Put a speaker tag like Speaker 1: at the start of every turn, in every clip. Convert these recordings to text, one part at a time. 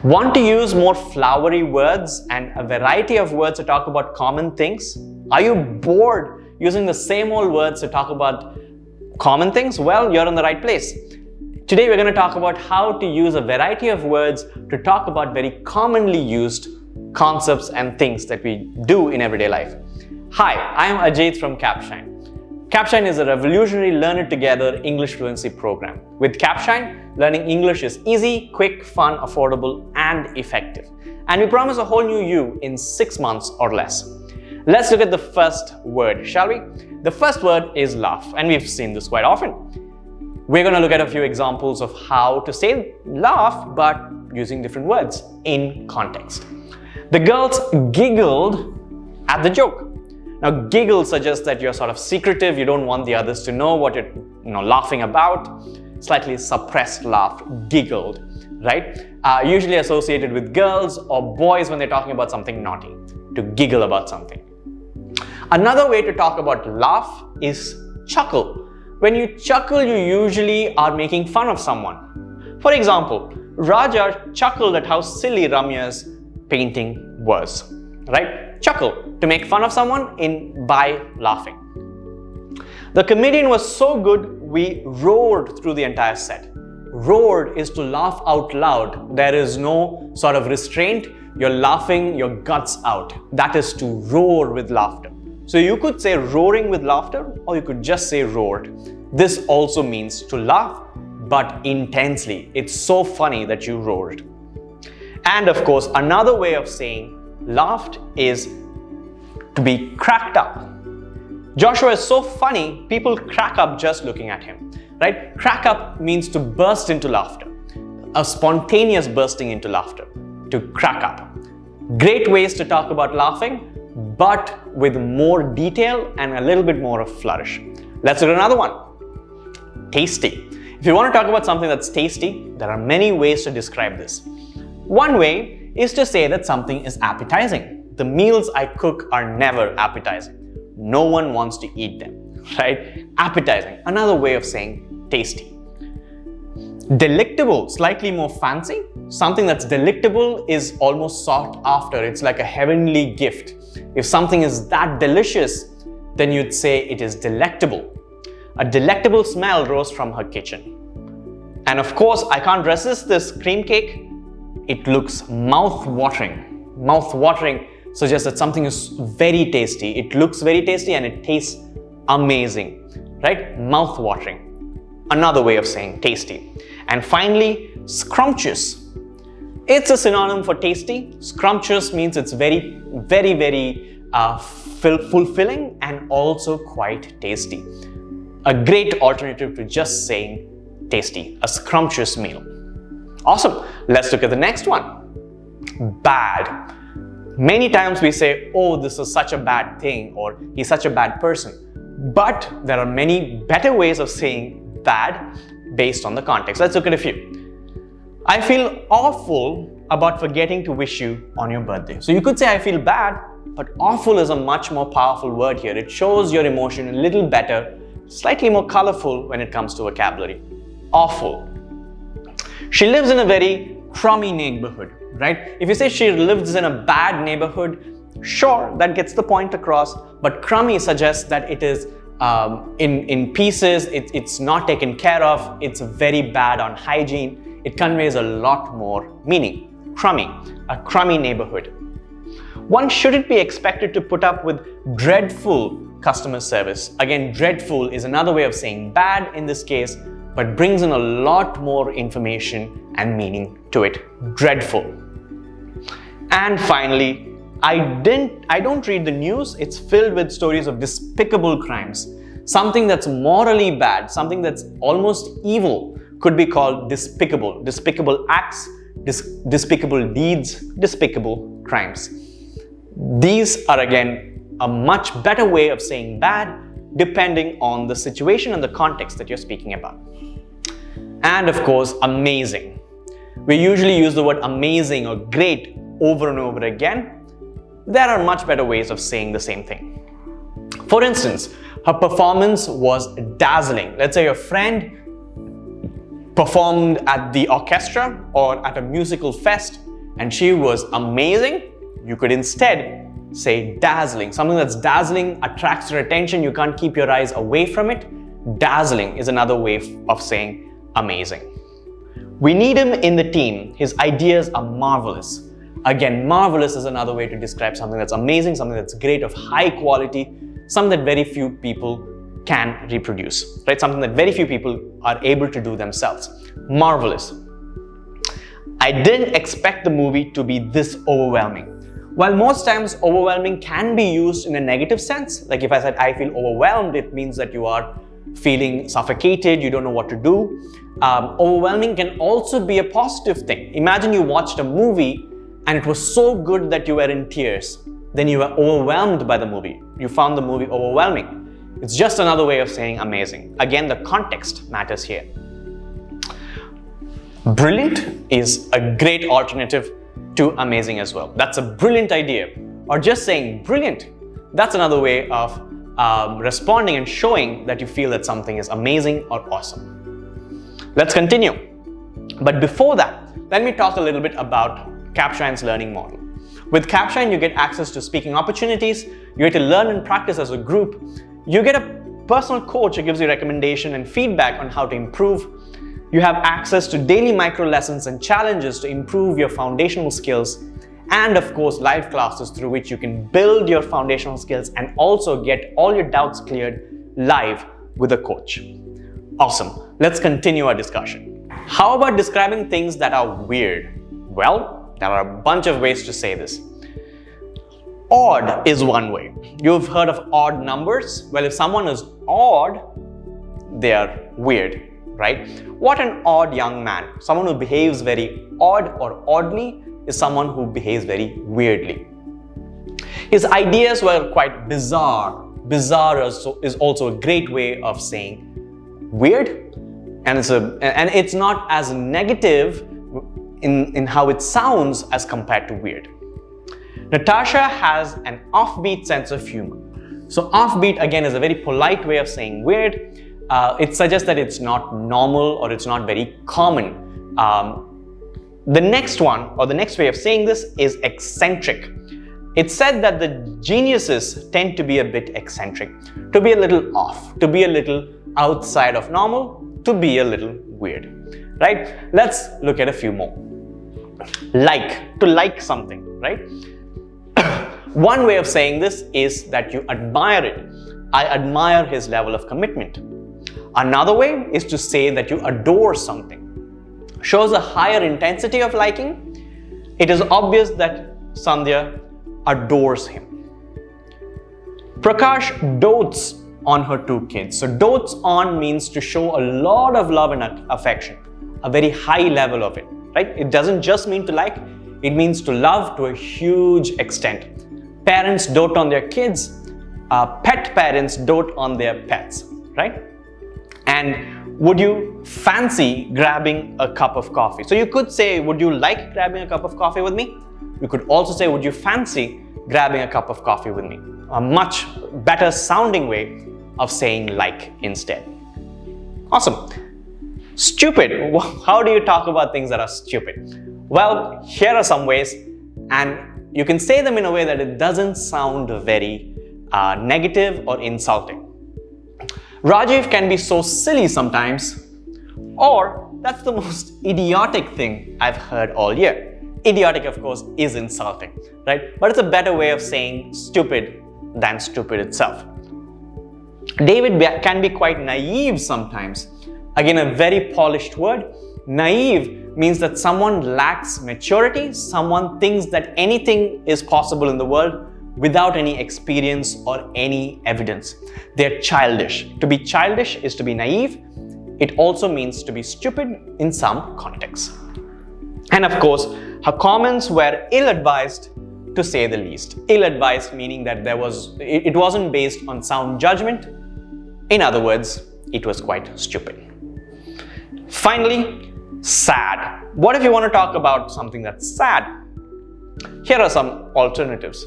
Speaker 1: Want to use more flowery words and a variety of words to talk about common things? Are you bored using the same old words to talk about common things? Well, you're in the right place. Today we're going to talk about how to use a variety of words to talk about very commonly used concepts and things that we do in everyday life. Hi, I am Ajit from Capshine. Capshine is a revolutionary Learn It Together English fluency program. With Capshine, learning English is easy, quick, fun, affordable, and effective. And we promise a whole new you in 6 months or less. Let's look at the first word, shall we? The first word is laugh, and we've seen this quite often. We're going to look at a few examples of how to say laugh, but using different words in context. The girls giggled at the joke. Now, giggle suggests that you're sort of secretive, you don't want the others to know what you're laughing about. Slightly suppressed laugh, giggled, right? Usually associated with girls or boys when they're talking about something naughty, to giggle about something. Another way to talk about laugh is chuckle. When you chuckle, you usually are making fun of someone. For example, Raja chuckled at how silly Ramya's painting was, right? Chuckle, to make fun of someone by laughing. The comedian was so good, we roared through the entire set. Roared is to laugh out loud. There is no sort of restraint. You're laughing your guts out. That is to roar with laughter. So you could say roaring with laughter, or you could just say roared. This also means to laugh, but intensely. It's so funny that you roared. And of course, another way of saying laughed is to be cracked up. Joshua is so funny, people crack up just looking at him, right? Crack up means to burst into laughter, a spontaneous bursting into laughter, to crack up. Great ways to talk about laughing, but with more detail and a little bit more of flourish. Let's look at another one. Tasty. If you want to talk about something that's tasty, there are many ways to describe this. One way is to say that something is appetizing. The meals I cook are never appetizing. No one wants to eat them, right? Appetizing, another way of saying tasty. Delectable, slightly more fancy. Something that's delectable is almost sought after. It's like a heavenly gift. If something is that delicious, then you'd say it is delectable. A delectable smell rose from her kitchen. And of course, I can't resist this cream cake. It looks mouth-watering. Mouth-watering suggests that something is very tasty. It looks very tasty and it tastes amazing, right? Mouth-watering. Another way of saying tasty. And finally, scrumptious. It's a synonym for tasty. Scrumptious means it's very, very, very fulfilling and also quite tasty. A great alternative to just saying tasty, a scrumptious meal. Awesome. Let's look at the next one. Bad. Many times we say, oh, this is such a bad thing, or he's such a bad person. But there are many better ways of saying bad based on the context. Let's look at a few. I feel awful about forgetting to wish you on your birthday. So you could say I feel bad, but awful is a much more powerful word here. It shows your emotion a little better, slightly more colorful when it comes to vocabulary. Awful. She lives in a very crummy neighborhood, right? If you say she lives in a bad neighborhood, sure, that gets the point across, but crummy suggests that it is in pieces, it's not taken care of, it's very bad on hygiene. It conveys a lot more meaning. Crummy, a crummy neighborhood. One shouldn't be expected to put up with dreadful customer service. Again, dreadful is another way of saying bad in this case, but brings in a lot more information and meaning to it. Dreadful. And finally, I don't read the news. It's filled with stories of despicable crimes. Something that's morally bad, something that's almost evil could be called despicable. Despicable acts, despicable deeds, despicable crimes. These are again a much better way of saying bad depending on the situation and the context that you're speaking about. And of course, amazing. We usually use the word amazing or great over and over again. There are much better ways of saying the same thing. For instance, her performance was dazzling. Let's say your friend performed at the orchestra or at a musical fest and she was amazing, you could instead say dazzling. Something that's dazzling attracts your attention, you can't keep your eyes away from it. Dazzling is another way of saying amazing. We need him in the team. His ideas are marvelous. Again, marvelous is another way to describe something that's amazing, something that's great, of high quality, something that very few people can reproduce, right? Something that very few people are able to do themselves. Marvelous. I didn't expect the movie to be this overwhelming. While most times overwhelming can be used in a negative sense, like if I said I feel overwhelmed, it means that you are feeling suffocated, you don't know what to do. Overwhelming can also be a positive thing. Imagine you watched a movie and it was so good that you were in tears. Then you were overwhelmed by the movie. You found the movie overwhelming. It's just another way of saying amazing. Again, the context matters here. Brilliant is a great alternative to amazing as well. That's a brilliant idea. Or just saying brilliant. That's another way of responding and showing that you feel that something is amazing or awesome. Let's continue. But before that, let me talk a little bit about Capshine's learning model. With Capshine, you get access to speaking opportunities, you get to learn and practice as a group, you get a personal coach who gives you recommendation and feedback on how to improve, you have access to daily micro lessons and challenges to improve your foundational skills, and of course live classes through which you can build your foundational skills and also get all your doubts cleared live with a coach. Awesome. Let's continue our discussion. How about describing things that are weird? Well, there are a bunch of ways to say this. Odd is one way. You've heard of odd numbers? Well, if someone is odd, they are weird, right? What an odd young man. Someone who behaves very odd or oddly is someone who behaves very weirdly. His ideas were quite bizarre. Bizarre is also a great way of saying weird, and it's not as negative in how it sounds as compared to weird. Natasha has an offbeat sense of humor. So offbeat again is a very polite way of saying weird. It suggests that it's not normal or it's not very common. The next one, or the next way of saying this, is eccentric. It's said that the geniuses tend to be a bit eccentric, to be a little off, to be a little outside of normal, to be a little weird, right? Let's look at a few more. Like, to like something, right? One way of saying this is that you admire it. I admire his level of commitment. Another way is to say that you adore something. Shows a higher intensity of liking. It is obvious that Sandhya adores him. Prakash dotes on her two kids. So dotes on means to show a lot of love and affection, a very high level of it, right? It doesn't just mean to like, it means to love to a huge extent. Parents dote on their kids, pet parents dote on their pets, right? And would you fancy grabbing a cup of coffee? So you could say, would you like grabbing a cup of coffee with me? You could also say, would you fancy grabbing a cup of coffee with me? A much better sounding way of saying like instead. Awesome. Stupid. How do you talk about things that are stupid? Well, here are some ways, and you can say them in a way that it doesn't sound very negative or insulting. Rajiv can be so silly sometimes, or that's the most idiotic thing I've heard all year. Idiotic, of course, is insulting, right? But it's a better way of saying stupid than stupid itself. David can be quite naive sometimes. Again, a very polished word. Naive means that someone lacks maturity, someone thinks that anything is possible in the world without any experience or any evidence. They're childish. To be childish is to be naive. It also means to be stupid in some contexts. And of course, her comments were ill-advised, to say the least. Ill-advised meaning that it wasn't based on sound judgment. In other words, it was quite stupid. Finally, sad. What if you want to talk about something that's sad? Here are some alternatives.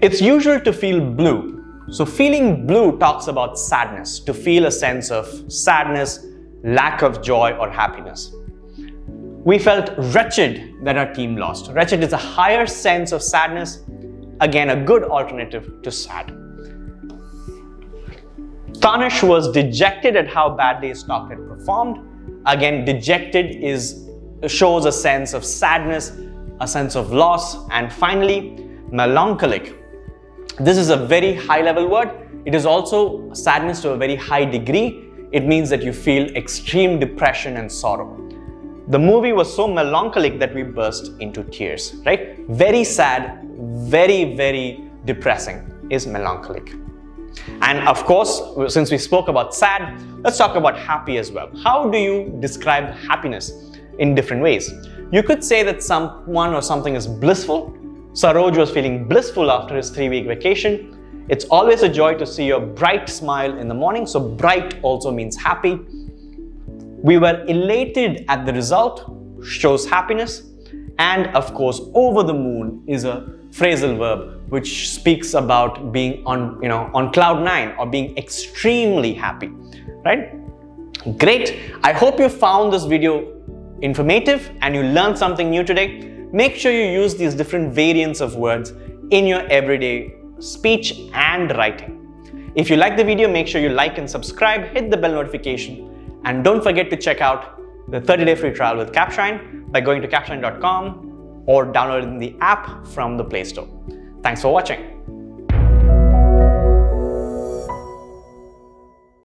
Speaker 1: It's usual to feel blue. So feeling blue talks about sadness, to feel a sense of sadness, lack of joy or happiness. We felt wretched that our team lost. Wretched is a higher sense of sadness. Again, a good alternative to sad. Tanish was dejected at how badly his stock had performed. Again, dejected shows a sense of sadness, a sense of loss. And finally, melancholic. This is a very high-level word. It is also sadness to a very high degree. It means that you feel extreme depression and sorrow. The movie was so melancholic that we burst into tears, right? Very sad, very, very depressing is melancholic. And of course, since we spoke about sad, let's talk about happy as well. How do you describe happiness in different ways? You could say that someone or something is blissful. Saroj was feeling blissful after his 3-week vacation. It's always a joy to see your bright smile in the morning. So bright also means happy. We were elated at the result, shows happiness. And of course, over the moon is a phrasal verb which speaks about being on cloud 9 or being extremely happy, right? Great. I hope you found this video informative and you learned something new today. Make sure you use these different variants of words in your everyday speech and writing. If you like the video, make sure you like and subscribe, hit the bell notification, and don't forget to check out the 30-day free trial with Capshine by going to capshine.com or downloading the app from the Play Store. Thanks for watching.